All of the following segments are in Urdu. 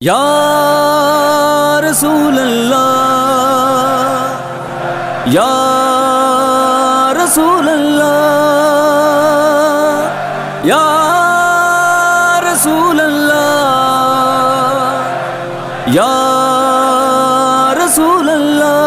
یا رسول اللہ یا رسول اللہ یا رسول اللہ یا رسول اللہ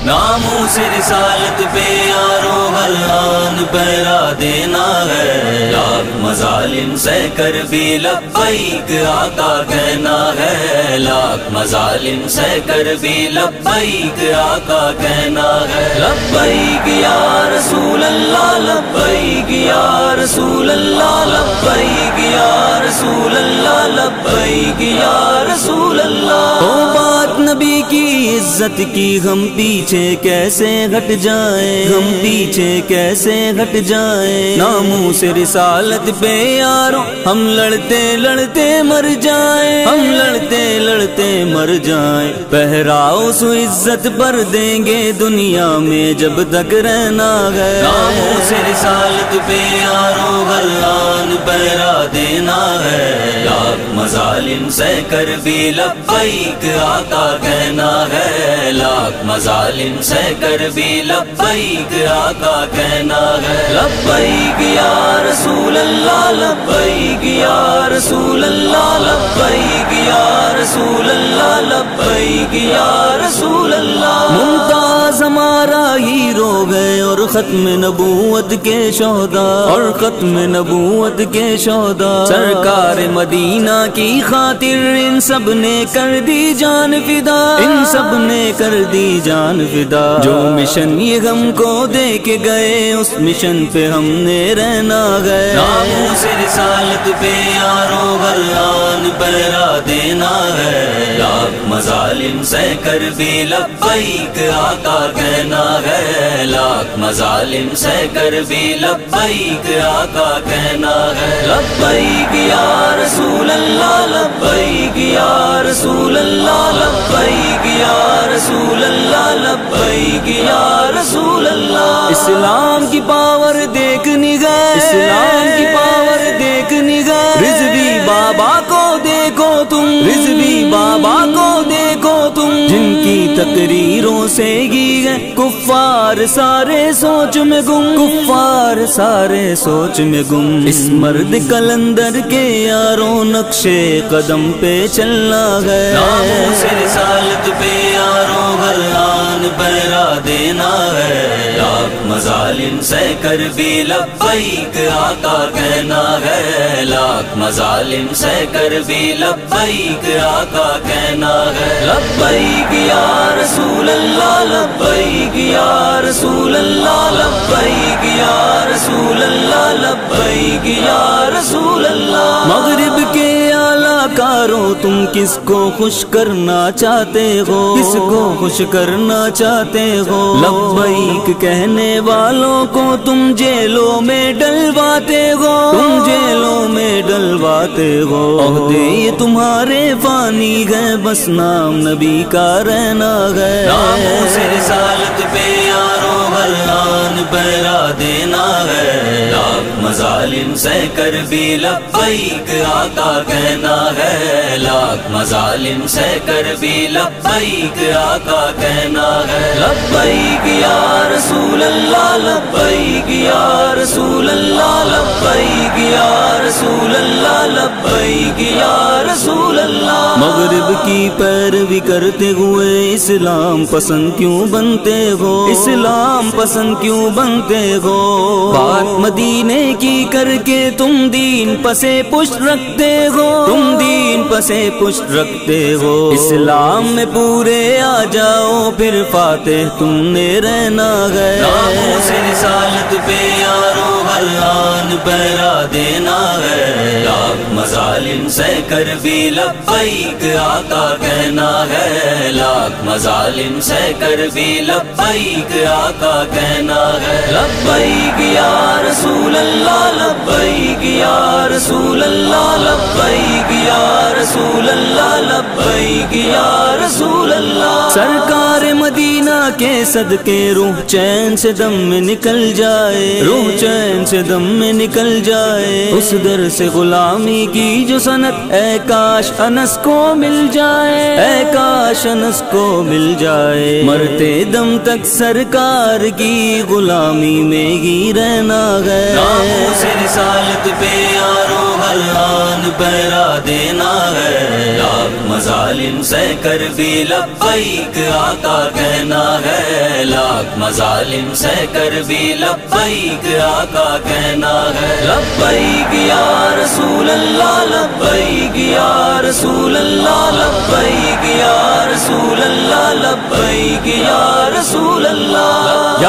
ناموس رسالت پہ یارو غلان پہرا دینا ہے لاکھ مظالم سہ کر بھی لبیک آقا کہنا ہے لاکھ مظالم سہ کر بھی لبیک آقا کہنا ہے لبیک یا رسول اللہ لبیک یا رسول اللہ لبیک یا رسول اللہ لبیک یا رسول اللہ تو بات نبی کی عزت کی ہم پیچھے کیسے ہٹ جائیں ہم پیچھے کیسے ہٹ جائیں ناموس رسالت پہ یارو ہم لڑتے لڑتے مر جائیں ہم لڑتے لڑتے مر جائیں پہرا اس عزت پر دیں گے دنیا میں جب تک رہنا ہے ناموس رسالت پہ یارو غلان پہرا دینا ہے لاکھ مظالم سہ کر بھی لبیک آقا کہنا ہے لاکھ مظالم سہ کر بھی لبیک آقا کہنا ہے لبیک یا رسول اللہ لبیک یا رسول اللہ لبیک یا رسول اللہ لبیک یا رسول اللہ ممتاز ہمارا ہیرو گئے اور ختم نبوت کے شہدا اور ختم نبوت کے شہدا سرکار مدینہ کی خاطر ان سب نے کر دی جان فدا ان سب نے کر دی جان فدا جو مشن یہ ہم کو دے کے گئے اس مشن پہ ہم نے رہنا گئے ناموس رسالت پہ یارو غلان پہرا دینا ہے لاکھ مظالم سہ کر بھی لبیک آقا کہنا ہے لاکھ مظالم سہ کر بھی لبیک آقا کہنا ہے لبیک یا رسول اللہ لبیک یا رسول اللہ لبیک یا رسول اللہ لبیک یا رسول اللہ اسلام کی پاور دیکھنی گئے اسلام کی پاور دیکھنی گئے رضوی بابا کو دیکھو تم رضوی بابا کو دیکھو تم جن کی تقریروں سے گی گئے کفار سارے سوچ میں گم کفار سارے سوچ میں گم اس مرد کلندر کے یاروں نقشے قدم پہ چلنا ہے ناموس رسالت پہ یاروں غلان پہرا دینا ہے لاکھ مظالم سہ کر بھی لبیک آقا کہنا ہے لاکھ مظالم سہ کر بھی لبیک آقا کہنا ہے لبیک یا رسول اللہ لبیک یا رسول اللہ لبیک یا رسول اللہ لبیک یا رسول اللہ مغرب کے اعلیٰ کارو تم کس کو خوش کرنا چاہتے ہو کس کو خوش کرنا چاہتے ہو لبیک کہنے والوں کو تم جیلوں میں ڈلواتے ہو تم جیلوں میں ڈلواتے ہو عہدے یہ تمہارے فانی گئے بس نام نبی کا رہنا ہے ناموس رسالت پہ یارو غلان پہرا دینا ہے لاکھ مظالم سہ کر بھی لبیک آقا کہنا ہے لاکھ مظالم سہ کر بھی لبیک آقا کہنا ہے لبیک یا رسول اللہ لبیک یا رسول اللہ لبیک یا رسول اللہ لبیک یا رسول اللہ مغرب کی پیروی کرتے ہوئے اسلام پسند کیوں بنتے ہو اسلام پسند کیوں بنتے ہو بات مدینے کی کر کے تم دین پسے پشت رکھتے ہو تم دین پسے پشت رکھتے ہو اسلام میں پورے آ جاؤ پھر فاتح تم نے رہنا ہے ناموس رسالت پہ یارو غلان پہرا دینا ہے لاکھ مظالم سہ کر بھی لبیک آقا کہنا ہے لاکھ مظالم سہ کر بھی لبیک آقا کہنا ہے لبیک یا رسول اللہ لبیک یا رسول اللہ لبیک یا رسول اللہ لبیک یا رسول اللہ. سرکار مدینہ کے صدقے روح چین سے دم میں نکل جائے, روح چین سے دم میں نکل جائے. اس در سے غلامی کی جو سنت اے کاش انس کو مل جائے, اے کاش انس کو مل جائے. مرتے دم تک سرکار کی غلامی میں ہی رہنا ہے. ناموس رسالت پہ یاروں ہر آن پہرا دینا ہے. لاکھ مظالم سہ کر بھی لبیک آقا کہنا ہے. لاکھ مظالم سہ کر بھی لبیک آقا کہنا ہے. لبیک یا رسول اللہ لبیک یا رسول اللہ لبیک یا رسول اللہ لبیک یا رسول اللہ.